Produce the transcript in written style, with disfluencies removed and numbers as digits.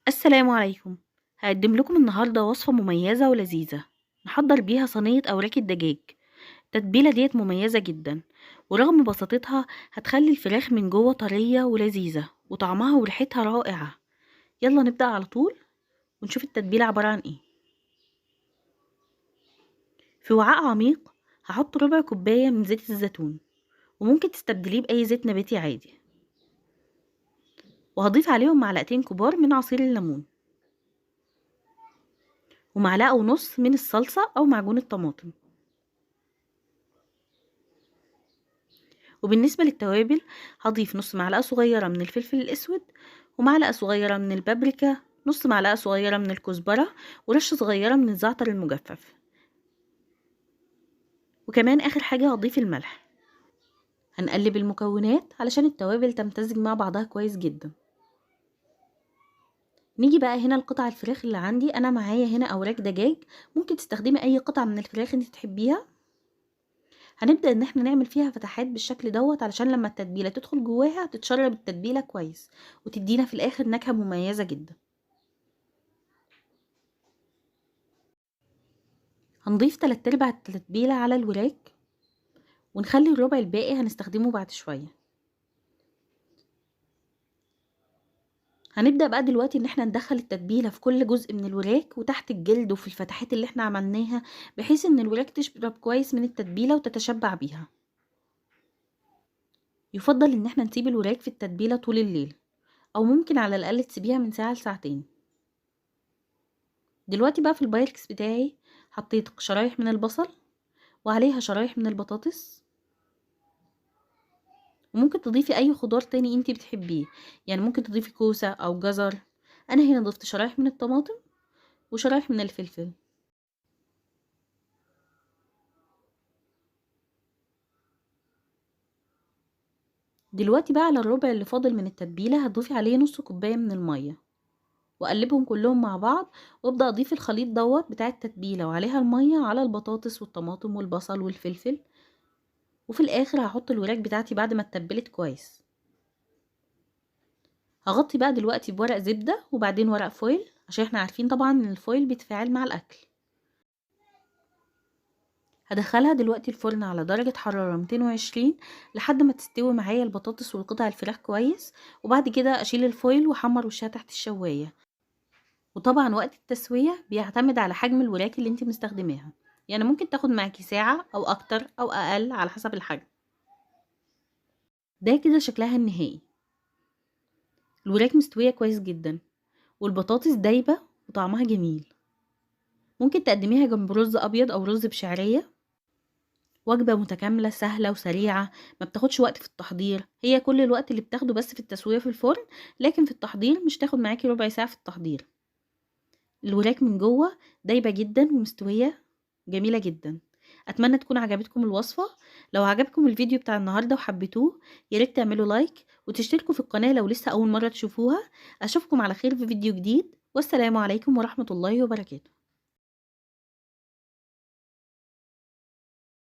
السلام عليكم. هقدم لكم النهاردة وصفة مميزة ولذيذة نحضر بيها صينية أوراق الدجاج. التتبيلة ديت مميزة جدا، ورغم بساطتها هتخلي الفراخ من جوه طرية ولذيذة وطعمها وريحتها رائعة. يلا نبدأ على طول ونشوف التتبيلة عبارة عن ايه. في وعاء عميق هحط ربع كوباية من زيت الزيتون، وممكن تستبدليه بأي زيت نباتي عادي، وهضيف عليهم معلقتين كبار من عصير الليمون، ومعلقة ونص من الصلصة أو معجون الطماطم. وبالنسبة للتوابل هضيف نص معلقة صغيرة من الفلفل الأسود، ومعلقة صغيرة من البابريكا، نص معلقة صغيرة من الكزبرة، ورشة صغيرة من الزعتر المجفف. وكمان آخر حاجة هضيف الملح. هنقلب المكونات علشان التوابل تمتزج مع بعضها كويس جدا. نيجي بقى هنا لقطع الفراخ اللي عندي. أنا معايا هنا أوراق دجاج، ممكن تستخدمي أي قطعة من الفراخ انت تحبيها. هنبدأ ان احنا نعمل فيها فتحات بالشكل دوت علشان لما التتبيلة تدخل جواها تتشرب التتبيلة كويس، وتدينا في الاخر نكهة مميزة جدا. هنضيف 3/4 التتبيلة على الوراك، ونخلي الربع الباقي هنستخدمه بعد شوية. هنبدأ بقى دلوقتي ان احنا ندخل التتبيلة في كل جزء من الوراك وتحت الجلد وفي الفتحات اللي احنا عملناها، بحيث ان الوراك تشرب كويس من التتبيلة وتتشبع بيها. يفضل ان احنا نسيب الوراك في التتبيلة طول الليل، او ممكن على الاقل تسيبيها من ساعة لساعتين. دلوقتي بقى في البايركس بتاعي حطيت شرايح من البصل، وعليها شرايح من البطاطس، وممكن تضيفي اي خضار تاني انتي بتحبيه، يعني ممكن تضيفي كوسة او جزر. انا هنا ضفت شرايح من الطماطم وشرايح من الفلفل. دلوقتي بقى على الربع اللي فاضل من التتبيلة هتضيفي عليه نص كوباية من المية، واقلبهم كلهم مع بعض، وابدا اضيف الخليط دوت بتاع التتبيلة وعليها المية على البطاطس والطماطم والبصل والفلفل. وفي الاخر هحط الوراك بتاعتي بعد ما اتبلت كويس. هغطي بقى دلوقتي بورق زبدة وبعدين ورق فويل، عشان احنا عارفين طبعا ان الفويل بيتفاعل مع الاكل. هدخلها دلوقتي الفرن على درجة حرارة 220 لحد ما تستوي معايا البطاطس والقطع الفراخ كويس، وبعد كده اشيل الفويل واحمر وشها تحت الشواية. وطبعا وقت التسوية بيعتمد على حجم الوراك اللي انت مستخدماها، يعني ممكن تاخد معاكي ساعة او اكتر او اقل على حسب الحجم. ده كده شكلها النهائي. الوراك مستوية كويس جدا، والبطاطس دايبة وطعمها جميل. ممكن تقدميها جنب رز ابيض او رز بشعرية. وجبة متكاملة سهلة وسريعة، ما بتاخدش وقت في التحضير، هي كل الوقت اللي بتاخده بس في التسوية في الفرن، لكن في التحضير مش تاخد معاكي ربع ساعة في التحضير. الوراك من جوه دايبة جدا ومستوية جميلة جدا. اتمنى تكون عجبتكم الوصفة. لو عجبكم الفيديو بتاع النهاردة وحبيتوه، ياريت تعملوا لايك وتشتركوا في القناة لو لسه اول مرة تشوفوها. اشوفكم على خير في فيديو جديد، والسلام عليكم ورحمة الله وبركاته.